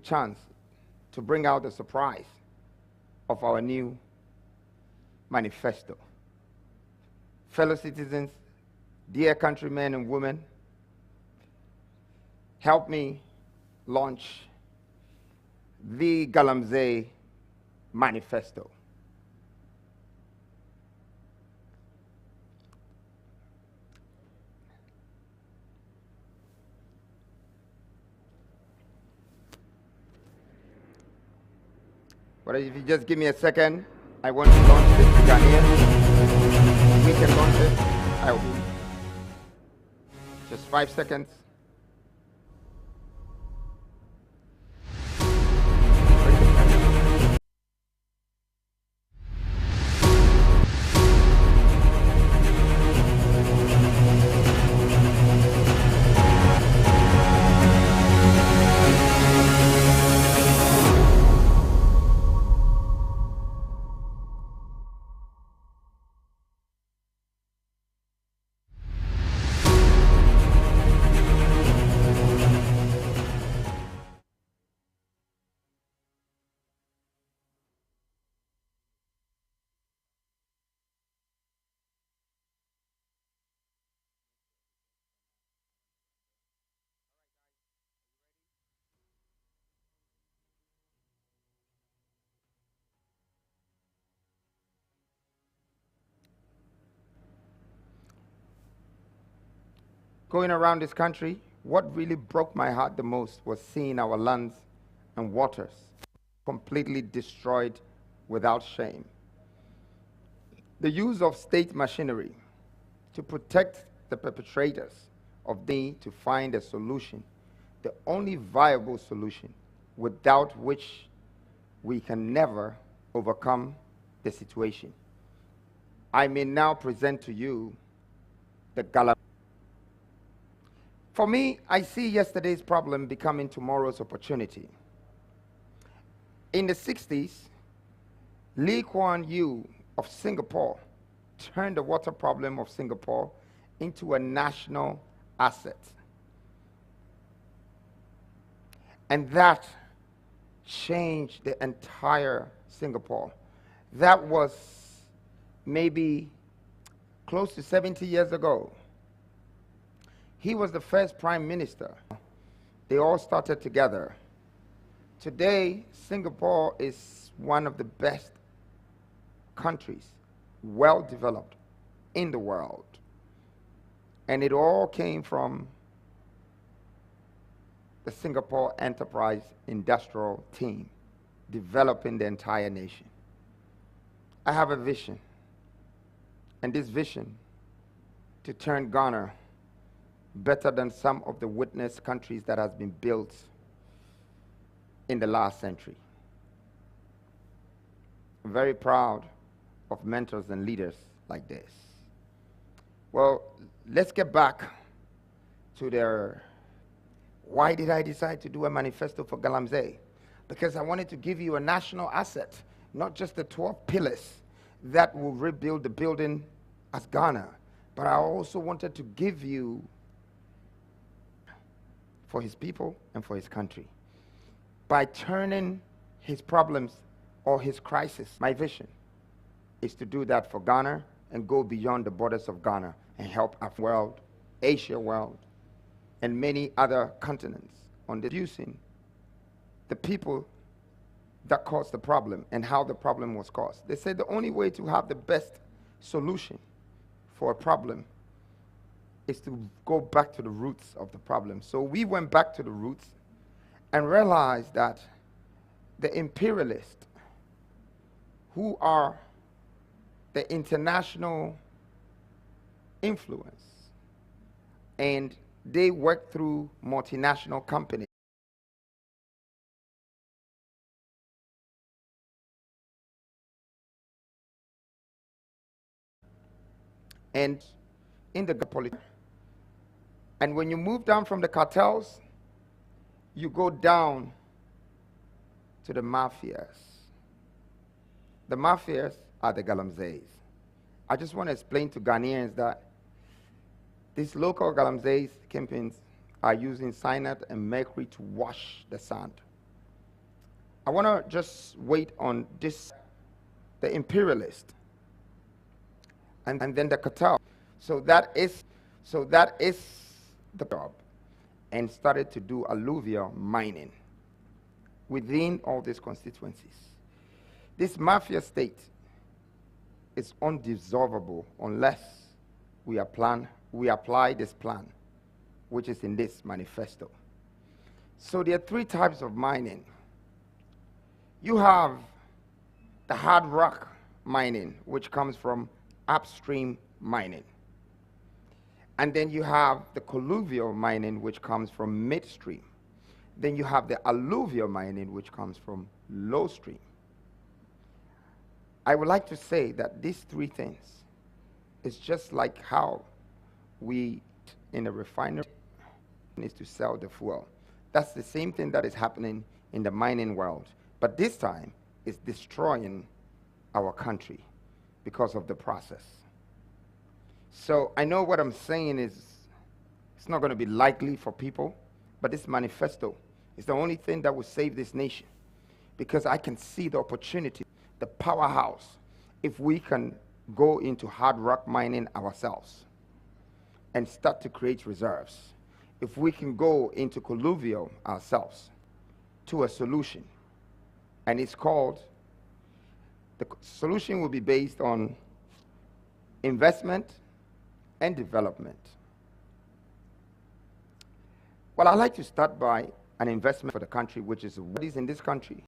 chance to bring out the surprise of our new manifesto. Fellow citizens, dear countrymen and women, help me launch the Galamsey manifesto. But if you just give me a second, I want to launch this to Ghanaian. We can launch it. I will. Just 5 seconds. Going around this country, what really broke my heart the most was seeing our lands and waters completely destroyed without shame. The use of state machinery to protect the perpetrators of the to find a solution, the only viable solution, without which we can never overcome the situation. I may now present to you the Galamsey. For me, I see yesterday's problem becoming tomorrow's opportunity. In the 60s, Lee Kuan Yew of Singapore turned the water problem of Singapore into a national asset. And that changed the entire Singapore. That was maybe close to 70 years ago. He was the first prime minister. They all started together. Today, Singapore is one of the best countries, well developed in the world. And it all came from the Singapore Enterprise Industrial Team, developing the entire nation. I have a vision, and this vision to turn Ghana better than some of the witness countries that has been built in the last century. I'm very proud of mentors and leaders like this. Well, let's get back to their, why did I decide to do a manifesto for Galamsey? Because I wanted to give you a national asset, not just the 12 pillars that will rebuild the building as Ghana, but I also wanted to give you for his people and for his country. By turning his problems or his crisis, my vision is to do that for Ghana and go beyond the borders of Ghana and help Africa world, Asia world, and many other continents on reducing the people that caused the problem and how the problem was caused. They said the only way to have the best solution for a problem is to go back to the roots of the problem. So we went back to the roots and realized that the imperialists, who are the international influence, and they work through multinational companies. And in the politics. And when you move down from the cartels, you go down to the mafias. The mafias are the Galamseys. I just want to explain to Ghanaians that these local Galamseys kingpins are using cyanide and mercury to wash the sand. I want to just wait on this, the imperialist, and then the cartel. So that is the job, and started to do alluvial mining within all these constituencies. This mafia state is undissolvable unless we apply this plan, which is in this manifesto. So there are three types of mining. You have the hard rock mining, which comes from upstream mining. And then you have the colluvial mining, which comes from midstream. Then you have the alluvial mining, which comes from low stream. I would like to say that these three things is just like how we in a refinery is to sell the fuel. That's the same thing that is happening in the mining world. But this time, it's destroying our country because of the process. So I know what I'm saying is it's not going to be likely for people, but this manifesto is the only thing that will save this nation, because I can see the opportunity, the powerhouse, if we can go into hard rock mining ourselves and start to create reserves. If we can go into colluvial ourselves to a solution, and it's called, the solution will be based on investment and development. Well, I'd like to start by an investment for the country, which is what is in this country.